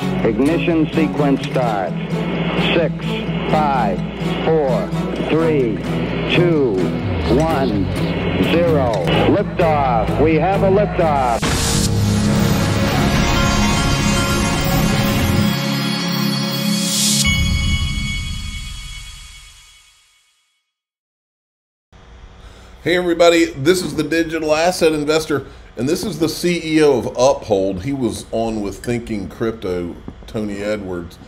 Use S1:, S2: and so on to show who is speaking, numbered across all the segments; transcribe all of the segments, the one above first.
S1: Ignition sequence starts. 6, 5, 4, 3, 2, 1, 0. Liftoff. We have a liftoff.
S2: Hey everybody, this is the digital asset investor, and this is the CEO of Uphold. He was on with Thinking Crypto, Tony Edwards,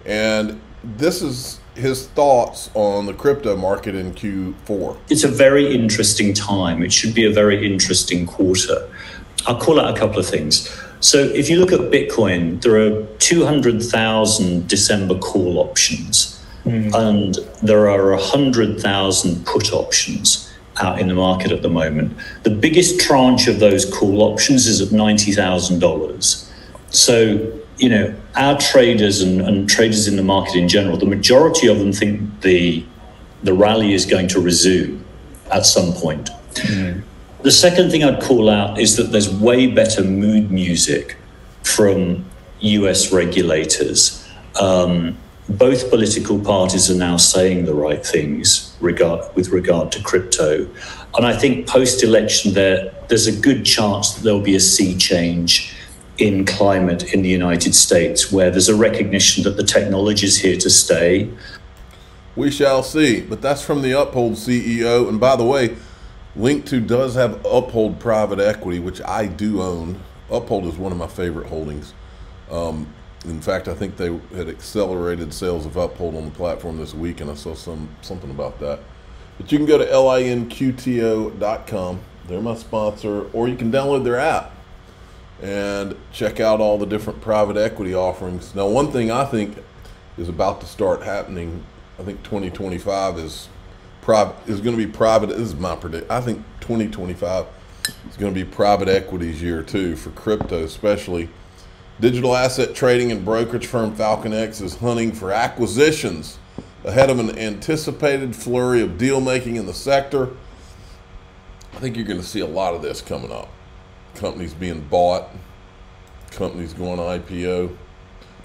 S2: and this is his thoughts on the crypto market in Q4.
S3: It's a very interesting time. It should be a very interesting quarter. I'll call out a couple of things. So if you look at Bitcoin, there are 200,000 December call options, and there are 100,000 put options out in the market at the moment. The biggest tranche of those call options is at $90,000. So, you know, our traders and traders in the market in general, the majority of them think the rally is going to resume at some point. The second thing I'd call out is that there's way better mood music from US regulators. Both political parties are now saying the right things with regard to crypto. And I think post-election there's a good chance that there'll be a sea change in climate in the United States, where there's a recognition that the technology is here to stay.
S2: We shall see, but that's from the Uphold CEO. And by the way, Link2 does have Uphold private equity, which I do own. Uphold is one of my favorite holdings. In fact, I think they had accelerated sales of Uphold on the platform this week, and I saw something about that. But you can go to linqto.com. They're my sponsor, or you can download their app and check out all the different private equity offerings. Now, one thing I think is about to start happening, I think 2025 is going to be private. This is my prediction. I think 2025 is going to be private equities year too for crypto, especially. Digital asset trading and brokerage firm FalconX is hunting for acquisitions ahead of an anticipated flurry of deal making in the sector. I think you're going to see a lot of this coming up. Companies being bought, companies going IPO.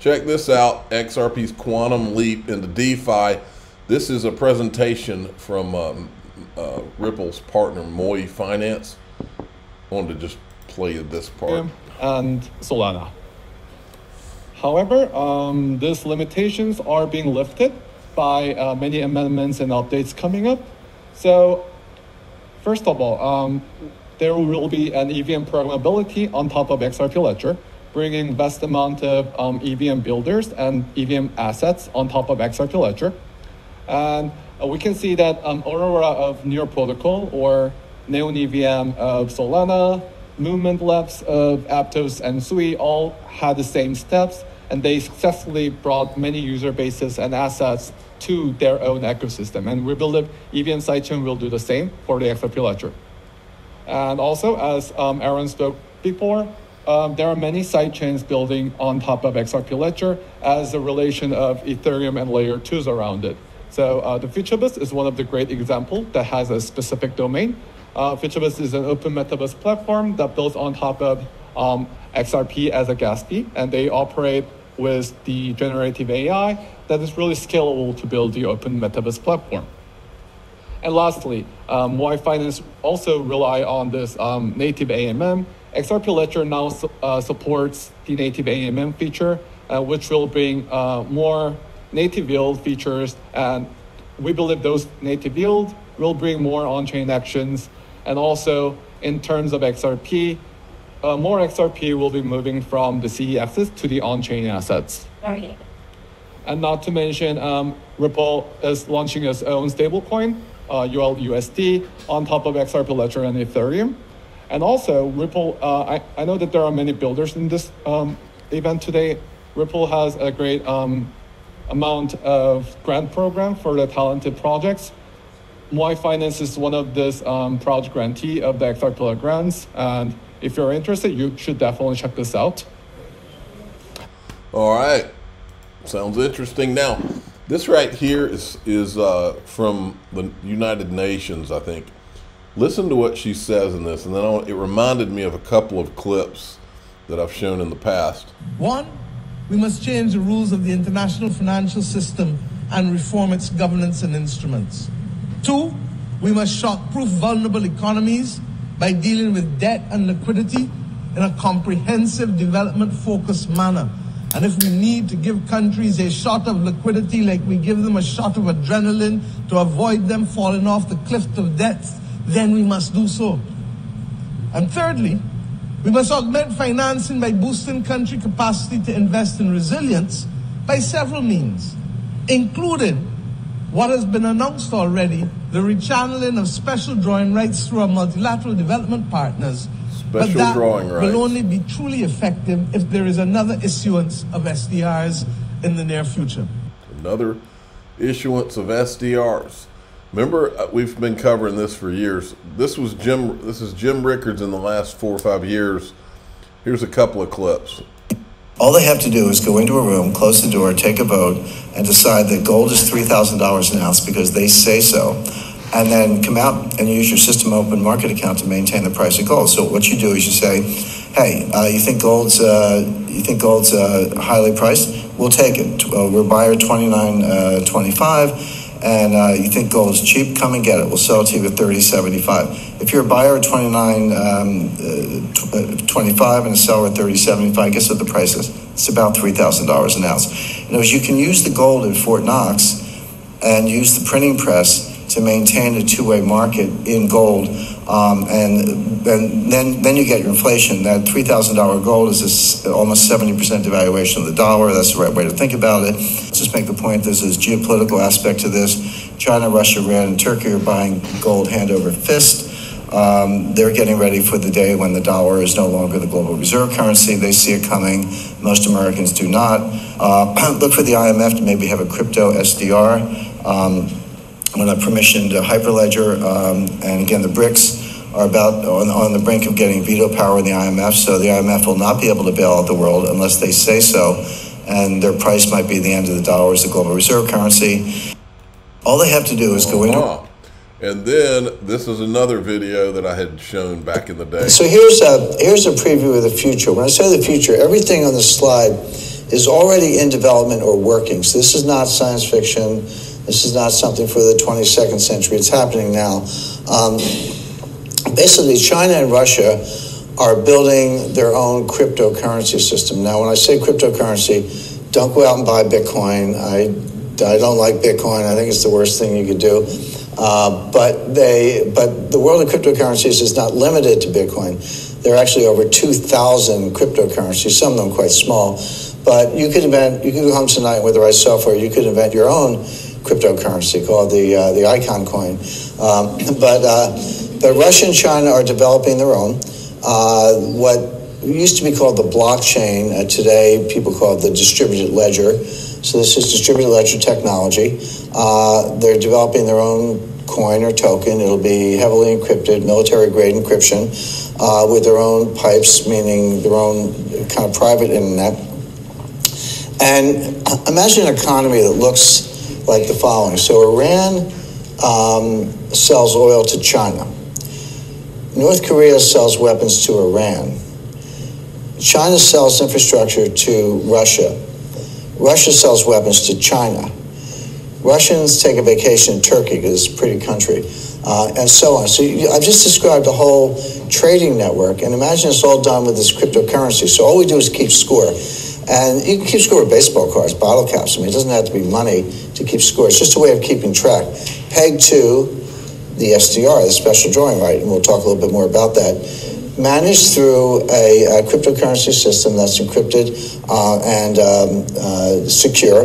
S2: Check this out, XRP's quantum leap into DeFi. This is a presentation from Ripple's partner, Moy Finance. I wanted to just play this part.
S4: And Solana. However, these limitations are being lifted by many amendments and updates coming up. So, first of all, there will be an EVM programmability on top of XRP Ledger, bringing vast amount of EVM builders and EVM assets on top of XRP Ledger. And we can see that Aurora of Near Protocol or Neon EVM of Solana, Movement Labs of Aptos and Sui all had the same steps, and they successfully brought many user bases and assets to their own ecosystem. And we believe EVM sidechain will do the same for the XRP Ledger. And also, as Aaron spoke before, there are many sidechains building on top of XRP Ledger as a relation of Ethereum and layer 2s around it. So the Futurebus is one of the great examples that has a specific domain. Futurebus is an open metaverse platform that builds on top of XRP as a gas fee, and they operate with the generative AI that is really scalable to build the open metaverse platform. And lastly, Moy Finance also rely on this native AMM. XRP Ledger now supports the native AMM feature, which will bring more native yield features, and we believe those native yield will bring more on-chain actions. And also, in terms of XRP, more XRP will be moving from the CE access to the on-chain assets.
S5: Okay.
S4: And not to mention, Ripple is launching its own stablecoin, ULUSD, on top of XRP Ledger and Ethereum. And also, Ripple, I know that there are many builders in this event today. Ripple has a great amount of grant program for the talented projects. Moy Finance is one of this project grantee of the XRP grants. And if you're interested, you should definitely check this out.
S2: All right, sounds interesting. Now, this right here is from the United Nations, I think. Listen to what she says in this, and then it reminded me of a couple of clips that I've shown in the past.
S6: One,
S5: we must change the rules of the international financial system and reform its governance and instruments. 2, we must shock-proof vulnerable economies by dealing with debt and liquidity in a comprehensive, development-focused manner. And if we need to give countries a shot of liquidity like we give them a shot of adrenaline to avoid them falling off the cliff of death, then we must do so. And thirdly, we must augment financing by boosting country capacity to invest in resilience by several means, including what has been announced already, the rechanneling of special drawing rights through our multilateral development partners. But that will only be truly effective if there is another issuance of SDRs in the near future.
S2: Another issuance of SDRs. Remember, we've been covering this for years. This is Jim Rickards in the last 4 or 5 years. Here's a couple of clips.
S6: All they have to do is go into a room, close the door, take a vote, and decide that gold is $3,000 an ounce because they say so. And then come out and use your system open market account to maintain the price of gold. So what you do is you say, hey, you think gold's highly priced? We'll take it. We're buyer 29.25. And you think gold is cheap? Come and get it. We'll sell it to you at 30.75. If you're a buyer at 29.25 and a seller at 30.75, guess what the price is? It's about $3,000 an ounce. In other words, you can use the gold at Fort Knox and use the printing press to maintain a two-way market in gold, and then you get your inflation. That $3,000 gold is almost 70% devaluation of the dollar. That's the right way to think about it. Let's just make the point, there's this geopolitical aspect to this. China, Russia, Iran, and Turkey are buying gold hand over fist. They're getting ready for the day when the dollar is no longer the global reserve currency. They see it coming. Most Americans do not. Look for the IMF to maybe have a crypto SDR. On a permissioned hyperledger, and again, the BRICS are about on the brink of getting veto power in the IMF, so the IMF will not be able to bail out the world unless they say so, and their price might be the end of the dollar as the global reserve currency. All they have to do is go into...
S2: And then this is another video that I had shown back in the day.
S6: So here's a preview of the future. When I say the future, everything on the slide is already in development or working. So this is not science fiction. This is not something for the 22nd century. It's happening now. Basically, China and Russia are building their own cryptocurrency system. Now, when I say cryptocurrency, don't go out and buy Bitcoin. I don't like Bitcoin. I think it's the worst thing you could do. But the world of cryptocurrencies is not limited to Bitcoin. There are actually over 2,000 cryptocurrencies, some of them quite small. But you could go home tonight with the right software, you could invent your own cryptocurrency called the Icon coin. But Russia and China are developing their own. What used to be called the blockchain, today people call it the distributed ledger. So this is distributed ledger technology. They're developing their own coin or token. It'll be heavily encrypted, military-grade encryption, with their own pipes, meaning their own kind of private internet. And imagine an economy that looks like the following. So Iran sells oil to China. North Korea sells weapons to Iran. China sells infrastructure to Russia. Russia sells weapons to China. Russians take a vacation in Turkey because it's a pretty country, and so on. So I've just described a whole trading network, and imagine it's all done with this cryptocurrency. So all we do is keep score. And you can keep score with baseball cards, bottle caps. I mean, it doesn't have to be money to keep score. It's just a way of keeping track. Pegged to the SDR, the special drawing right, and we'll talk a little bit more about that. Managed through a cryptocurrency system that's encrypted and secure.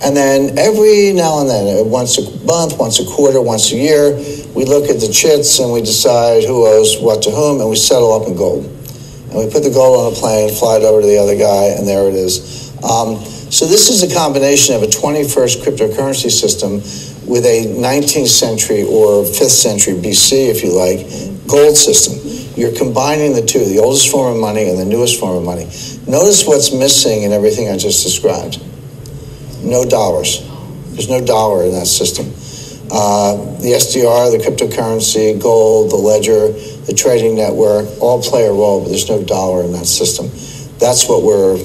S6: And then every now and then, once a month, once a quarter, once a year, we look at the chits and we decide who owes what to whom, and we settle up in gold. And we put the gold on a plane, fly it over to the other guy, and there it is. So this is a combination of a 21st cryptocurrency system with a 19th century or 5th century BC, if you like, gold system. You're combining the two, the oldest form of money and the newest form of money. Notice what's missing in everything I just described. No dollars. There's no dollar in that system. The SDR, the cryptocurrency, gold, the ledger, the trading network, all play a role, but there's no dollar in that system. That's what we're...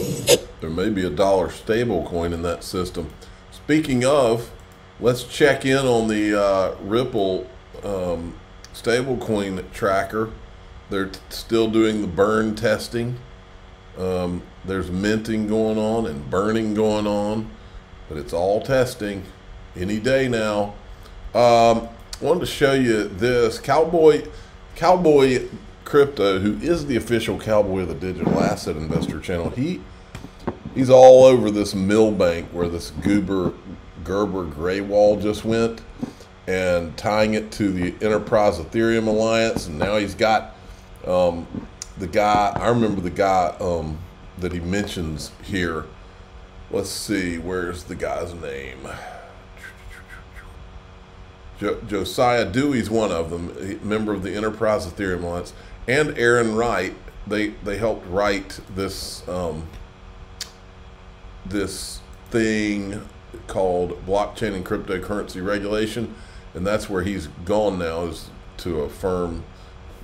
S2: There may be a dollar stablecoin in that system. Speaking of, let's check in on the Ripple stablecoin tracker. They're still doing the burn testing. There's minting going on and burning going on, but it's all testing any day now. I wanted to show you this. Cowboy Crypto, who is the official cowboy of the Digital Asset Investor channel, he's all over this Milbank where this Gerber Graywall just went, and tying it to the Enterprise Ethereum Alliance. And now he's got the guy, I remember the guy that he mentions here. Let's see, where's the guy's name? Josiah Dewey's one of them, member of the Enterprise Ethereum Alliance, and Aaron Wright. They helped write this this thing called Blockchain and Cryptocurrency Regulation, and that's where he's gone now, is to a firm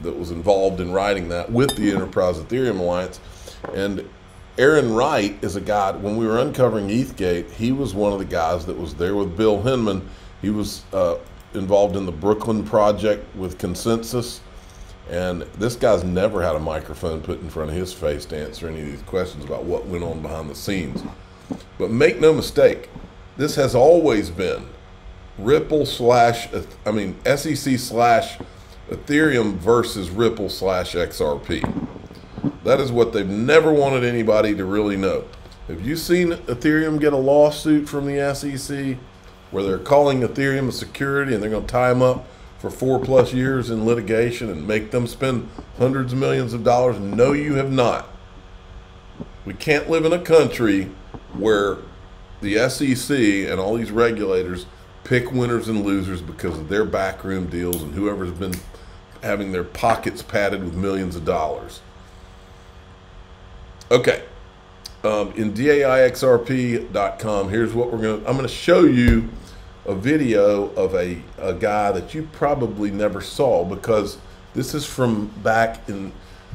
S2: that was involved in writing that with the Enterprise Ethereum Alliance. And Aaron Wright is a guy, when we were uncovering ETHgate, he was one of the guys that was there with Bill Hinman. He was involved in the Brooklyn project with Consensus, and this guy's never had a microphone put in front of his face to answer any of these questions about what went on behind the scenes. But make no mistake, this has always been Ripple SEC / Ethereum versus Ripple / XRP. That is what they've never wanted anybody to really know. Have you seen Ethereum get a lawsuit from the SEC where they're calling Ethereum a security and they're going to tie them up for 4+ years in litigation and make them spend hundreds of millions of dollars? No, you have not. We can't live in a country where the SEC and all these regulators pick winners and losers because of their backroom deals and whoever's been having their pockets padded with millions of dollars. Okay, in DAIXRP.com, here's what I'm going to show you a video of a guy that you probably never saw, because this is from back in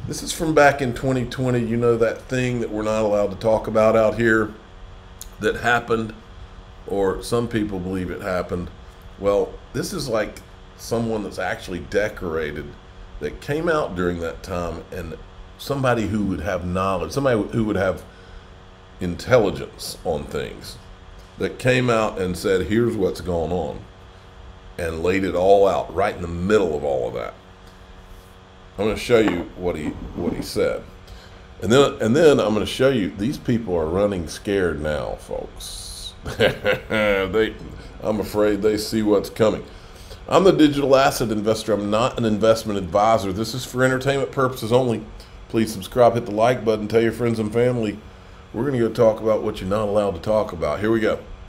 S2: 2020. You know, that thing that we're not allowed to talk about out here that happened, or some people believe it happened. Well, this is like someone that's actually decorated that came out during that time, and somebody who would have knowledge, somebody who would have intelligence on things, that came out and said, here's what's going on, and laid it all out right in the middle of all of that. I'm going to show you what he said. And then I'm going to show you, these people are running scared now, folks. I'm afraid they see what's coming. I'm the digital asset investor. I'm not an investment advisor. This is for entertainment purposes only. Please subscribe, hit the like button, tell your friends and family. We're going to go talk about what you're not allowed to talk about. Here we go.